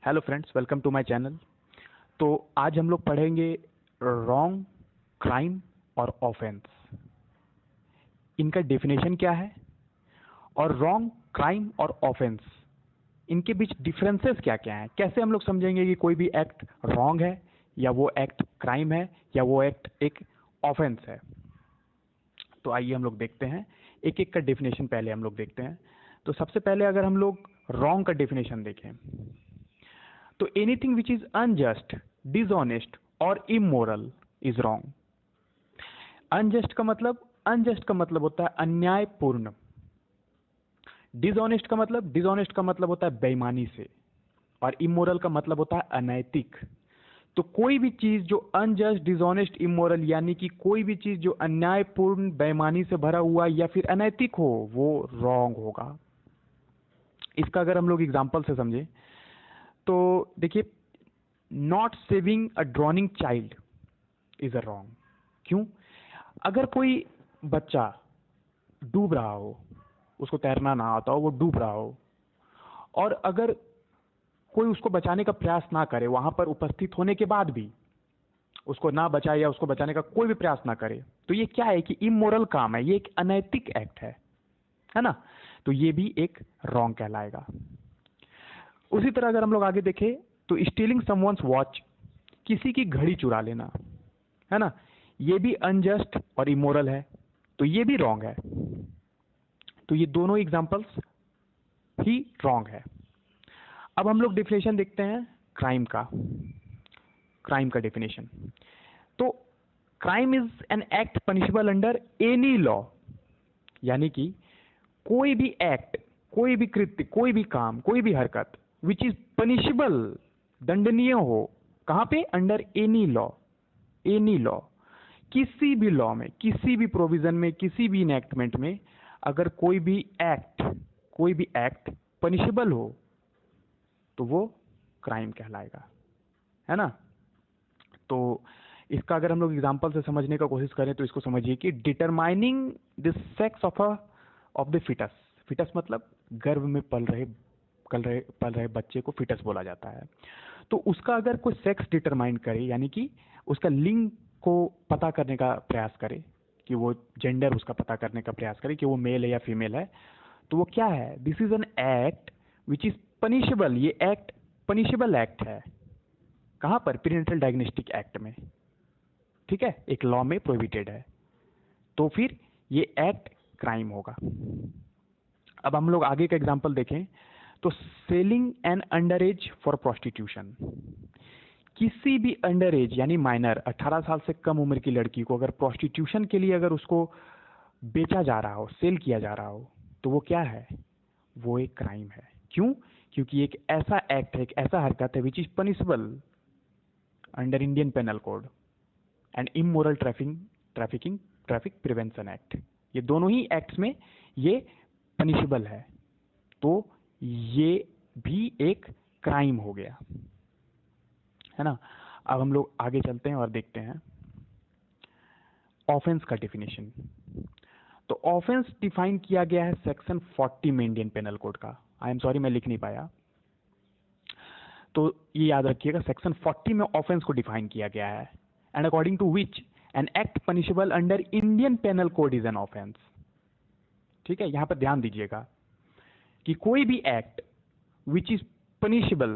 Hello friends, welcome to my channel. तो आज हम लोग पढ़ेंगे रॉन्ग, क्राइम और ऑफेंस। इनका डेफिनेशन क्या है और रॉन्ग, क्राइम और ऑफेंस इनके बीच डिफरेंसेस क्या क्या हैं। कैसे हम लोग समझेंगे कि कोई भी एक्ट रॉन्ग है या वो एक्ट क्राइम है या वो एक्ट एक ऑफेंस है। तो आइए हम लोग देखते हैं, एक एक का डेफिनेशन पहले हम लोग देखते हैं। तो सबसे पहले अगर हम लोग रॉन्ग का डेफिनेशन देखें तो anything which is unjust, dishonest और इमोरल इज रॉन्ग। अनजस्ट का मतलब होता है अन्यायपूर्ण। डिसऑनेस्ट का मतलब होता है बेईमानी से। और इमोरल का मतलब होता है अनैतिक। तो कोई भी चीज जो अनजस्ट, डिसऑनेस्ट, इमोरल यानी कि कोई भी चीज जो अन्यायपूर्ण, बेईमानी से भरा हुआ या फिर अनैतिक हो वो रॉन्ग होगा। इसका अगर हम लोग एग्जांपल से समझें तो देखिए, not saving a drowning child is a wrong. क्यों? अगर कोई बच्चा डूब रहा हो, उसको तैरना ना आता हो, वो डूब रहा हो, और अगर कोई उसको बचाने का प्रयास ना करे, वहां पर उपस्थित होने के बाद भी उसको ना बचाए या उसको बचाने का कोई भी प्रयास ना करे, तो ये क्या है कि इमोरल काम है, ये एक अनैतिक एक्ट है ना। तो ये भी एक रॉन्ग कहलाएगा। उसी तरह अगर हम लोग आगे देखें तो स्टीलिंग समवन्स वॉच, किसी की घड़ी चुरा लेना, है ना, ये भी अनजस्ट और इमोरल है, तो ये भी रॉन्ग है। तो ये दोनों एग्जांपल्स ही रॉन्ग है। अब हम लोग डेफिनेशन देखते हैं क्राइम का डेफिनेशन। तो crime is an act punishable under any law, यानी कि कोई भी एक्ट, कोई भी कृत्य, कोई भी काम, कोई भी हरकत विच इज पनिशेबल, दंडनीय हो, कहां पे? Under any law. Any law, किसी भी लॉ में, किसी भी प्रोविजन में, किसी भी इनएक्टमेंट में अगर कोई भी एक्ट पनिशेबल हो तो वो क्राइम कहलाएगा, है ना। तो इसका अगर हम लोग एग्जांपल से समझने का कोशिश करें तो इसको समझिए कि determining the sex of the foetus. Foetus मतलब गर्भ में पल रहे बच्चे को फिटस बोला जाता है। तो उसका अगर कोई सेक्स डिटरमाइन करे, यानी कि उसका लिंग को पता करने का प्रयास करे, कि वो जेंडर उसका पता करने का प्रयास करे कि वो मेल है या फीमेल है, तो वो क्या है? This is an act which is punishable. ये एक्ट पनिशेबल एक्ट है। कहां पर? प्रीनेटल डायग्नोस्टिक एक्ट में, ठीक है, एक लॉ में प्रोहिबिटेड है। तो फिर ये एक्ट क्राइम होगा। अब हम लोग आगे का एग्जांपल देखें तो selling N under as for prostitution, किसी भी अंडर एज यानी माइनर, 18 साल से कम उम्र की लड़की को अगर प्रोस्टिट्यूशन के लिए अगर उसको बेचा जा रहा हो, सेल किया जा रहा हो, तो वो क्या है? वो एक क्राइम है। क्यों? क्योंकि एक ऐसा एक्ट है, एक ऐसा हरकत है which is punishable under Indian penal code and immoral traffic prevention act. ये दोनों ही एक्ट्स में ये पनिशेबल है, तो ये भी एक क्राइम हो गया, है ना। अब हम लोग आगे चलते हैं और देखते हैं ऑफेंस का डेफिनेशन। तो ऑफेंस डिफाइन किया गया है सेक्शन 40 में इंडियन पेनल कोड का। आई एम सॉरी, मैं लिख नहीं पाया, तो ये याद रखिएगा, सेक्शन 40 में ऑफेंस को डिफाइन किया गया है। And according to which an act punishable under Indian penal code is an offence. ठीक है, यहां पर ध्यान दीजिएगा कि कोई भी act which is punishable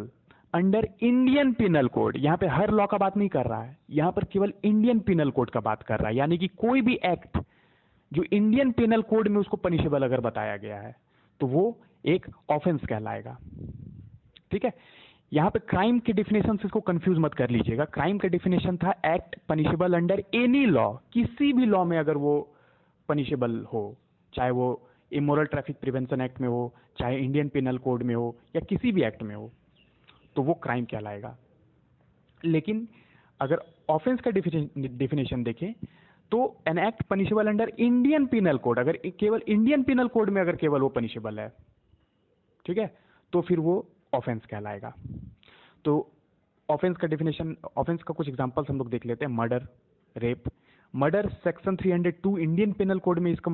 under Indian penal code, यहां पे हर लॉ का बात नहीं कर रहा है, यहां पर केवल इंडियन पिनल कोड का बात कर रहा है। यानी कि कोई भी एक्ट जो इंडियन पिनल कोड में उसको पनिशेबल अगर बताया गया है तो वो एक ऑफेंस कहलाएगा। ठीक है, यहां पे क्राइम के डिफिनेशन से इसको कंफ्यूज मत कर लीजिएगा। क्राइम का डिफिनेशन था act punishable under any law, किसी भी लॉ में अगर वो पनिशेबल हो, चाहे वो इमोरल ट्रैफिक प्रिवेंशन एक्ट में हो, चाहे इंडियन पिनल कोड में हो, या किसी भी एक्ट में हो, तो वो क्राइम कहलाएगा। लेकिन अगर ऑफेंस का डिफिनेशन देखें तो N act punishable under Indian penal code, अगर केवल इंडियन पिनल कोड में अगर केवल वो पनिशेबल है, ठीक है, तो फिर वो ऑफेंस कहलाएगा। तो ऑफेंस का डिफिनेशन, ऑफेंस का कुछ एग्जांपल्स हम लोग देख लेते हैं। Murder, rape. Murder section 302 Indian penal code में इसका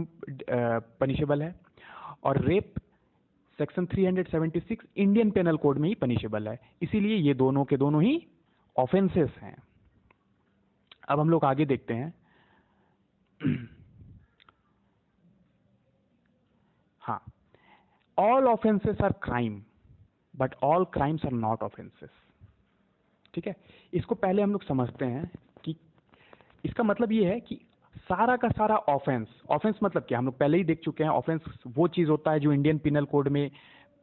पनिशेबल है, और rape section 376 Indian penal code में ही पनिशेबल है, इसीलिए ये दोनों के दोनों ही ऑफेंसेस हैं। अब हम लोग आगे देखते हैं। हाँ, all offences are crime but all crimes are not offences. ठीक है, इसको पहले हम लोग समझते हैं कि इसका मतलब ये है कि सारा का सारा ऑफेंस, ऑफेंस मतलब क्या, हम लोग पहले ही देख चुके हैं। ऑफेंस वो चीज होता है जो इंडियन पिनल कोड में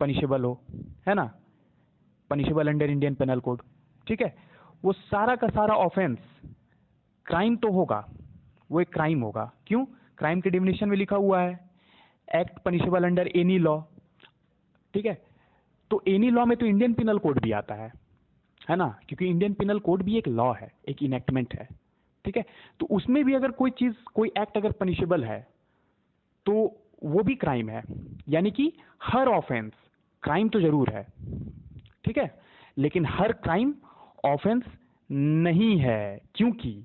पनिशेबल हो, है ना, punishable under Indian penal code. ठीक है, वो सारा का सारा ऑफेंस क्राइम तो होगा, वो एक क्राइम होगा। क्यों? क्राइम के डेफिनेशन में लिखा हुआ है act punishable under any law. ठीक है, तो एनी लॉ में तो इंडियन पिनल कोड भी आता है ना, क्योंकि इंडियन पिनल कोड भी एक लॉ है, एक इनेक्टमेंट है। ठीक है, तो उसमें भी अगर कोई चीज, कोई एक्ट अगर पनिशेबल है तो वो भी क्राइम है। यानी कि हर ऑफेंस क्राइम तो जरूर है, ठीक है, लेकिन हर क्राइम ऑफेंस नहीं है, क्योंकि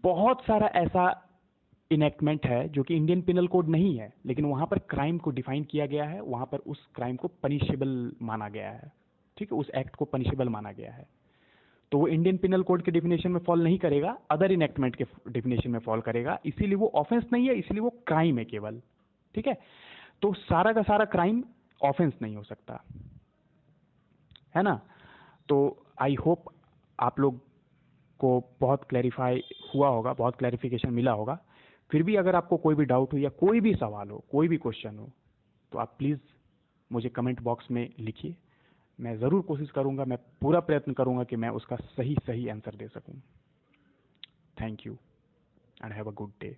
बहुत सारा ऐसा इनेक्टमेंट है जो कि इंडियन पिनल कोड नहीं है, लेकिन वहां पर क्राइम को डिफाइन किया गया है, वहां पर उस क्राइम को पनिशेबल माना गया है। ठीक है, उस एक्ट को पनिशेबल माना गया है, तो वो इंडियन पिनल कोड के डेफिनेशन में फॉल नहीं करेगा, अदर इनेक्टमेंट के डेफिनेशन में फॉल करेगा, इसीलिए वो ऑफेंस नहीं है, इसलिए वो क्राइम है केवल। ठीक है, तो सारा का सारा क्राइम ऑफेंस नहीं हो सकता, है ना। तो आई होप आप लोग को बहुत क्लैरिफाई हुआ होगा, बहुत क्लैरिफिकेशन मिला होगा। फिर भी अगर आपको कोई भी डाउट हो या कोई भी सवाल हो, कोई भी क्वेश्चन हो, तो आप प्लीज़ मुझे कमेंट बॉक्स में लिखिए। मैं ज़रूर कोशिश करूँगा, मैं पूरा प्रयत्न करूँगा कि मैं उसका सही आंसर दे सकूँ। Thank you and have a good day.